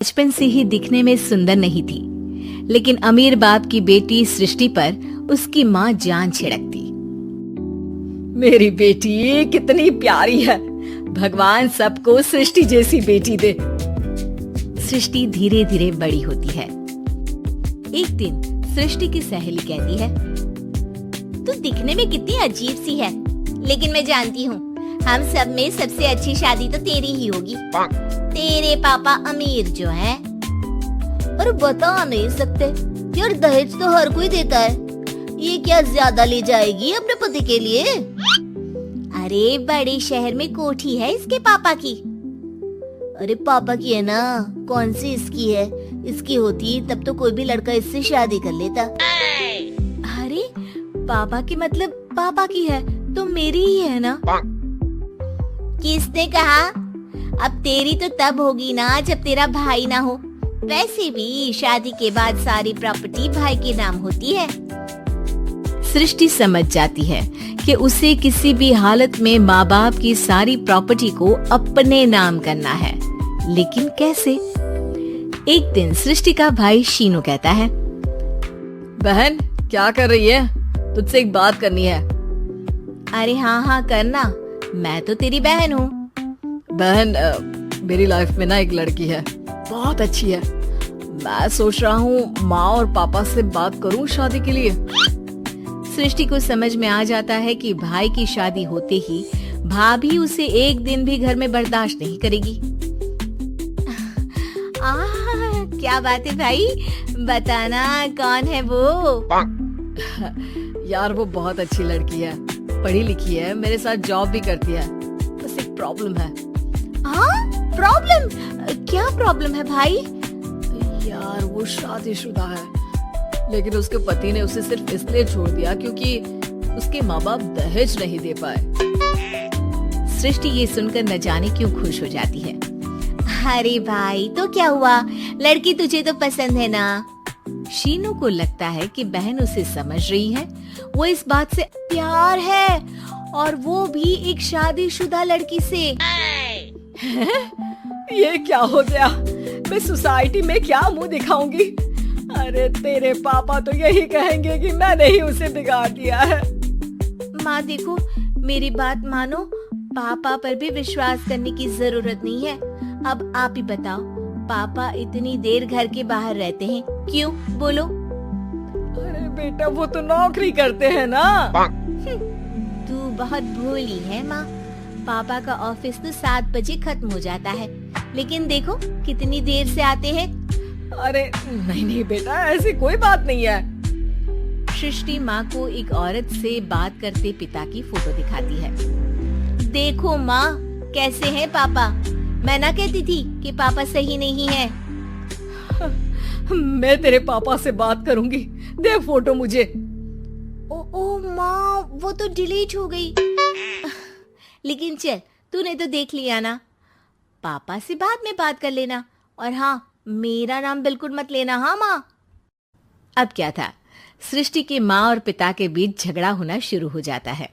बचपन से ही दिखने में सुंदर नहीं थी, लेकिन अमीर बाप की बेटी सृष्टि पर उसकी माँ जान छिड़कती। मेरी बेटी कितनी प्यारी है, भगवान सबको सृष्टि जैसी बेटी दे। सृष्टि धीरे धीरे बड़ी होती है। एक दिन सृष्टि की सहेली कहती है, तू दिखने में कितनी अजीब सी है, लेकिन मैं जानती हूँ हम सब में सबसे अच्छी शादी तो तेरी ही होगी। तेरे पापा अमीर जो हैं। और बता नहीं सकते यार, दहेज तो हर कोई देता है, ये क्या ज्यादा ले जाएगी अपने पति के लिए? अरे बड़े शहर में कोठी है इसके पापा की। अरे पापा की है ना, कौन सी इसकी है? इसकी होती तब तो कोई भी लड़का इससे शादी कर लेता। अरे पापा की मतलब पापा की है तो मेरी ही है ना? किसने कहा? अब तेरी तो तब होगी ना जब तेरा भाई ना हो। वैसे भी शादी के बाद सारी प्रॉपर्टी भाई के नाम होती है। सृष्टि समझ जाती है कि उसे किसी भी हालत में माँ बाप की सारी प्रॉपर्टी को अपने नाम करना है, लेकिन कैसे? एक दिन सृष्टि का भाई शीनू कहता है, बहन क्या कर रही है? तुझसे एक बात करनी है। अरे हाँ करना, मैं तो तेरी बहन हूँ। बहन मेरी लाइफ में ना एक लड़की है, बहुत अच्छी है। मैं सोच रहा हूँ माँ और पापा से बात करूँ शादी के लिए। सृष्टि को समझ में आ जाता है कि भाई की शादी होते ही भाभी उसे एक दिन भी घर में बर्दाश्त नहीं करेगी। क्या बात है भाई, बताना कौन है वो? यार वो बहुत अच्छी लड़की है, पढ़ी लिखी है, मेरे साथ जॉब भी करती है। बस एक प्रॉब्लम है। प्रॉब्लम? क्या प्रॉब्लम है भाई? यार वो शादीशुदा है, लेकिन उसके पति ने उसे सिर्फ इसलिए छोड़ दिया क्योंकि उसके माँ बाप दहेज नहीं दे पाए। सृष्टि ये सुनकर न जाने क्यों खुश हो जाती है। अरे भाई तो क्या हुआ, लड़की तुझे तो पसंद है ना? शीनू को लगता है कि बहन उसे समझ रही है, वो इस बात से प्यार है, और वो भी एक शादीशुदा लड़की से। ये क्या हो गया? मैं सोसाइटी में क्या मुंह दिखाऊंगी? अरे तेरे पापा तो यही कहेंगे कि मैंने ही उसे बिगाड़ दिया है। माँ देखो, मेरी बात मानो, पापा पर भी विश्वास करने की जरूरत नहीं है। अब आप ही बताओ, पापा इतनी देर घर के बाहर रहते हैं क्यों? बोलो। अरे बेटा वो तो नौकरी करते हैं ना। तू बहुत भोली है माँ। पापा का ऑफिस तो 7 बजे खत्म हो जाता है, लेकिन देखो कितनी देर से आते हैं। अरे नहीं बेटा, ऐसी कोई बात नहीं है। सृष्टि माँ को एक औरत से बात करते पिता की फोटो दिखाती है। देखो माँ, कैसे हैं पापा? मैं ना कहती थी कि पापा सही नहीं है। मैं तेरे पापा से बात करूंगी, दे फोटो मुझे। ओ माँ, वो तो डिलीट हो गई। लेकिन चल, तूने तो देख लिया ना। पापा से बाद में बात कर लेना, और हाँ, मेरा नाम बिल्कुल मत लेना। हाँ माँ। अब क्या था, सृष्टि के माँ और पिता के बीच झगड़ा होना शुरू हो जाता है।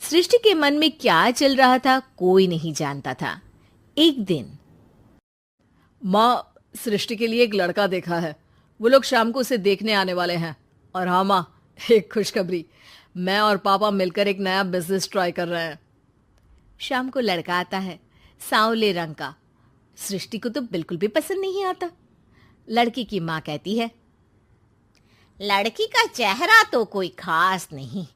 सृष्टि के मन में क्या चल रहा था कोई नहीं जानता था। एक दिन, माँ सृष्टि के लिए एक लड़का देखा है, वो लोग शाम को उसे देखने आने वाले हैं। और हाँ माँ, एक खुशखबरी, मैं और पापा मिलकर एक नया बिजनेस ट्राई कर रहे हैं। शाम को लड़का आता है, सांवले रंग का। सृष्टि को तो बिल्कुल भी पसंद नहीं आता। लड़की की माँ कहती है, लड़की का चेहरा तो कोई खास नहीं,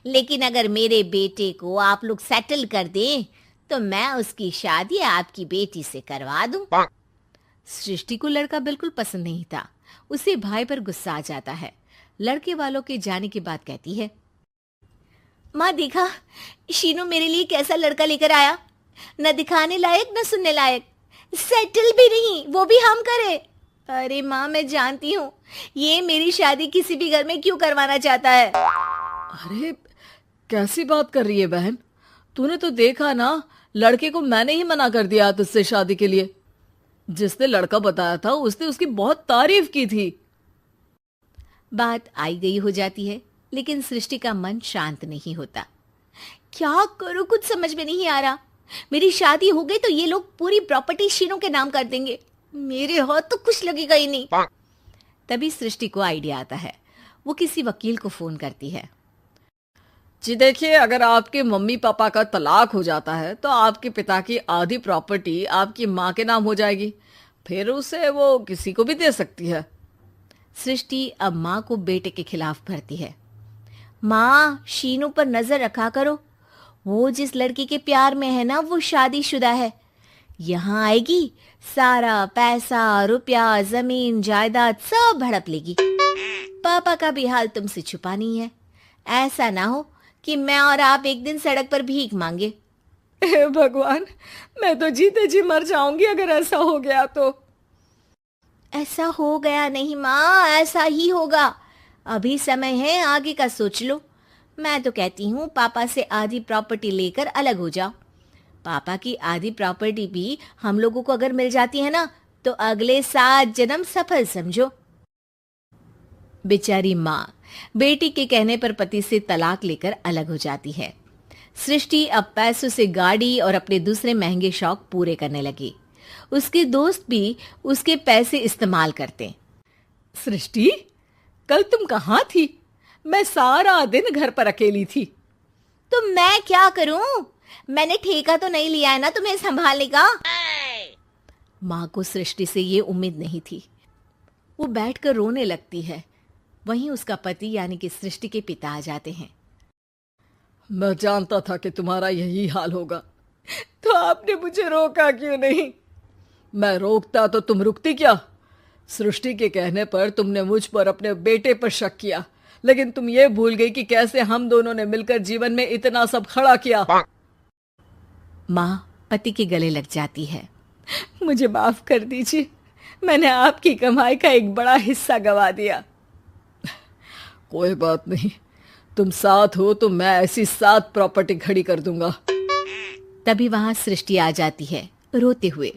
लेकिन अगर मेरे बेटे को आप लोग सेटल कर दें तो मैं उसकी शादी आपकी बेटी से करवा दूं। सृष्टि को लड़का बिल्कुल पसंद नहीं था। उसे भाई पर गुस्सा आ जाता है। लड़के वालों के जाने के बाद कहती है, माँ देखा, शीनू मेरे लिए कैसा लड़का लेकर आया, न दिखाने लायक न सुनने लायक, सेटल भी नहीं, वो भी हम करे। अरे माँ, मैं जानती हूँ ये मेरी शादी किसी भी घर में क्यों करवाना चाहता है। अरे कैसी बात कर रही है बहन? तूने तो देखा ना, लड़के को मैंने ही मना कर दिया तुझसे शादी के लिए। जिसने लड़का बताया था उसने उसकी बहुत तारीफ की थी। बात आई गई हो जाती है, लेकिन सृष्टि का मन शांत नहीं होता। क्या करूं, कुछ समझ में नहीं आ रहा। मेरी शादी हो गई तो ये लोग पूरी प्रॉपर्टी शीनू के नाम कर देंगे। मेरे हाथ तो कुछ लगेगा ही नहीं। तभी सृष्टि को आइडिया आता है। वो किसी वकील को फोन करती है। जी देखिए, अगर आपके मम्मी पापा का तलाक हो जाता है तो आपके पिता की आधी प्रॉपर्टी आपकी माँ के नाम हो जाएगी, फिर उसे वो किसी को भी दे सकती है। सृष्टि अब माँ को बेटे के खिलाफ भरती है। माँ, शीनू पर नजर रखा करो। वो जिस लड़की के प्यार में है ना, वो शादीशुदा है। यहाँ आएगी, सारा पैसा, रुपया, जमीन, जायदाद सब हड़प लेगी। पापा का भी हाल तुमसे छुपा नहीं है। ऐसा ना हो कि मैं और आप एक दिन सड़क पर भीख मांगे। हे भगवान, मैं तो जीते जी मर जाऊंगी अगर ऐसा हो गया तो। ऐसा हो गया नहीं माँ, ऐसा ही होगा। अभी समय है, आगे का सोच लो। मैं तो कहती हूँ पापा से आधी प्रॉपर्टी लेकर अलग हो जाओ। पापा की आधी प्रॉपर्टी भी हम लोगों को अगर मिल जाती है ना, तो अगले 7 जन्म सफल समझो। बेचारी माँ बेटी के कहने पर पति से तलाक लेकर अलग हो जाती है। सृष्टि अब पैसों से गाड़ी और अपने दूसरे महंगे शौक पूरे करने लगी। उसके दोस्त भी उसके पैसे इस्तेमाल करते। सृष्टि, कल तुम कहाँ थी? मैं सारा दिन घर पर अकेली थी। तो मैं क्या करूं? मैंने ठेका तो नहीं लिया है ना तुम्हें संभालने का। माँ को सृष्टि से ये उम्मीद नहीं थी। वो बैठकर रोने लगती है। वहीं उसका पति यानी कि सृष्टि के पिता आ जाते हैं। मैं जानता था कि तुम्हारा यही हाल होगा, तो आपने मुझे रोका क्यों नहीं? मैं रोकता तो तुम रुकती क्या? सृष्टि के कहने पर तुमने मुझ पर अपने बेटे पर शक किया, लेकिन तुम ये भूल गई कि कैसे हम दोनों ने मिलकर जीवन में इतना सब खड़ा किया। माँ पति के गले लग जाती है। मुझे माफ कर दीजिए, मैंने आपकी कमाई का एक बड़ा हिस्सा गवा दिया। कोई बात नहीं, तुम साथ हो तो मैं ऐसी 7 प्रॉपर्टी खड़ी कर दूंगा। तभी वहां सृष्टि आ जाती है रोते हुए।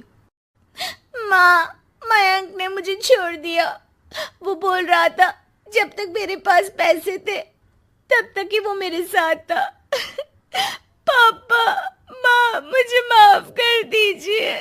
माँ, मयंक ने मुझे छोड़ दिया। वो बोल रहा था जब तक मेरे पास पैसे थे तब तक ही वो मेरे साथ था। पापा, माँ, मुझे माफ कर दीजिए।